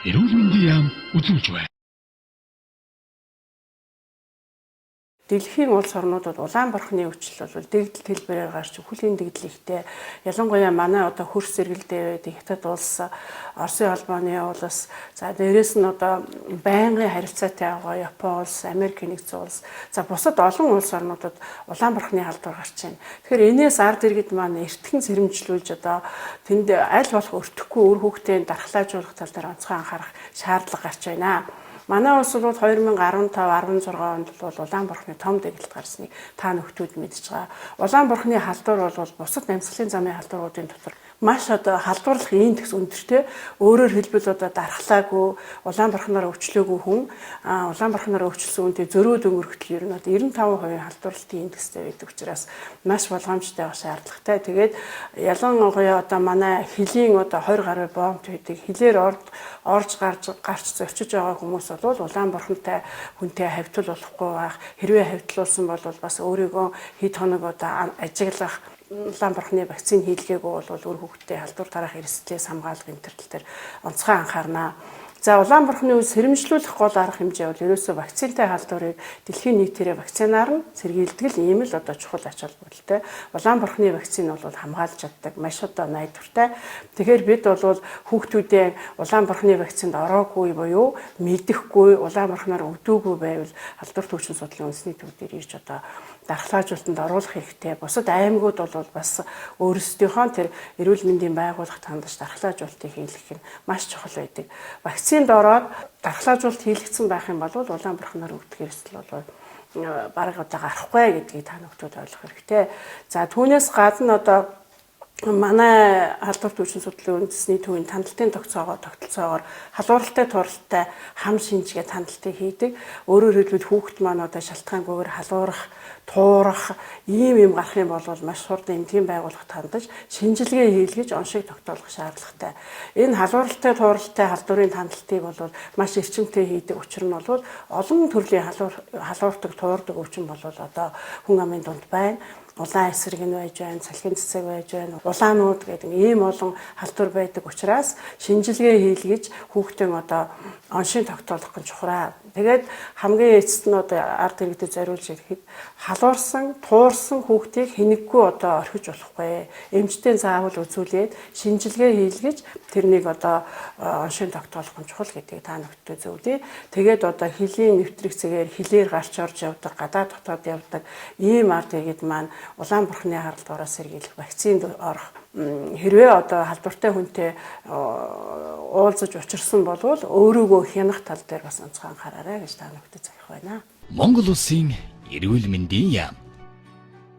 эрүүл мэндийн яам үзүүлж байна. Дэлхийн улс орнуудад улаан борхны өвчл бол дэгдэл хэлбэрээр гарч хүлийн дэгдэл ихтэй. Ялангуяа манай одоо хөрс зэрэгэлдээ байдаг Хятад улс, Оросын холбооны улс, за дээрэс нь одоо байнгын харилцаатай байгаа Япон улс, Америк нэгдсэн улс, за бусад олон улс орнуудад улаан борхны халдвар гарч байна. Тэгэхээр энээс ард иргэд маань эртхэн сэрэмжлүүлж одоо тэнд аль болох өртөхгүй үр хүүхдээ дархлаажуулах тал дээр онцгой анхаарах шаардлага гарч байна. Манай улс бол 2015-16 онд бол улаан борхны том дэгдэлт гарсныг та нөхдүүд мэдж байгаа. Улаан борхны халдвар бол бусад амьсгалын замын халдваруудын дотор маш одоо халдварлах индекс өндөртэй. Өөрөөр хэлбэл одоо дархлаагүй, улаан борхноор өвчлөөгүй хүн улаан борхноор өвчлсөн үнтэй зөрөөд өнгөрөхтөл ер нь 95% халдварлалтын индекстэй байдаг учраас маш болгоомжтой байх шаардлагатай. Тэгээд ялангуяа одоо манай хилийн одоо 20 гаруй бомб байдаг. Хилээр орж гарч зөрчиж байгаа хүмүүс бол улаан борхонтой хүнтэй хавьтал болохгүй байх. Хэрвээ хавьтлуулсан бол бас өөрийгөө хэд хоног одоо ажиглах улаан борхны вакцины хийлгээгүй бол үр хүүхдээ халдвар дараах эрсдлээс хамгаалах энэ төр тал дээр онцгой анхаарна. За улаан борхны үе сэрэмжлүүлэх гол арга хэмжээ бол ерөөсөө вакцинтай халдварыг дэлхийн нийтээрээ вакцинаар нь сэргийлдэг л ийм л одоо чухал ач холбогдолтой. Улаан борхны вакцин бол хамгаалж чаддаг, маш одоо найдвартай. Тэгэхээр бид бол хүүхдүүдээ улаан борхны вакцинд ороогүй буюу мэдэхгүй, улаан борхноор өвдөөгүй байвал халдвар төвчин судлалын үндэсний төв дээр ирж одоо дархлаажуулалтанд оруулах хэрэгтэй. Бусад аймагуд бол бас өөрсдийнхөө тэр эрүүл мэндийн байгууллагт хандаж дархлаажуулалтыг хийх нь маш чухал байдаг. Вакцинд ороод дархлаажуулалт хийлгэсэн байх юм бол улаан борхноор өвдөх эрсдэл бол бараг одоо гарахгүй гэдгийг та бүхэн ойлгох хэрэгтэй. За түүнээс гадна одоо манай халдвар төвчин судлалын үндэсний төвийн тандалтын тогтолцоогоор халууралтай туралтай хам шинжгээ тандалтыг хийдэг. Өөрөөр хэлбэл хүүхэд маань одоо шалтгаангүйгээр халуурах, туурах ийм гарах юм бол маш хурдан эмнэлгийн байгууллагт хандаж шинжилгээ хийлгэж оншийг тогтоолох шаардлагатай. Энэ халууралтай тууралтай халдварын тандалтыг бол маш эрчимтэй хийдэг учир нь бол олон төрлийн халуурдаг, туурдаг өвчин бол одоо хүн амын дунд байна. Улаан эсрэг нь байж байна, салхин цэцэг байж байна, улаанууд гэдэг ийм олон халдвар байдаг учраас шинжилгээ хийлгэж хүүхдийн одоо оншийн тогтоолох гэж чухраа. Тэгээд хамгийн эцэст нь одоо ард иргэдэд зориулж ирэхэд халуурсан, туурсан хүүхдийг хэнэггүй одоо орхиж болохгүй. Эмчтэй заавал үзүүлээд шинжилгээ хийлгэж тэрнийг одоо оншийн тогтоолох нь чухал гэдгийг та бүхэнд зөвлөе. Тэгээд одоо хилийн нэвтрэх цэгээр хилээр гарч орж явдаг, гадаад дотоод явдаг ийм ард иргэд маань улаан борхны халдвараас сэргийлэх вакцинд орох хэрвээ одоо халдвартай хүнтэй уулзаж учирсан бол өөрийгөө хянах тал дээр бас онцгой анхаараарай гэж та бүхэнд залбирх байна. Монгол улсын эрүүл мэндийн яам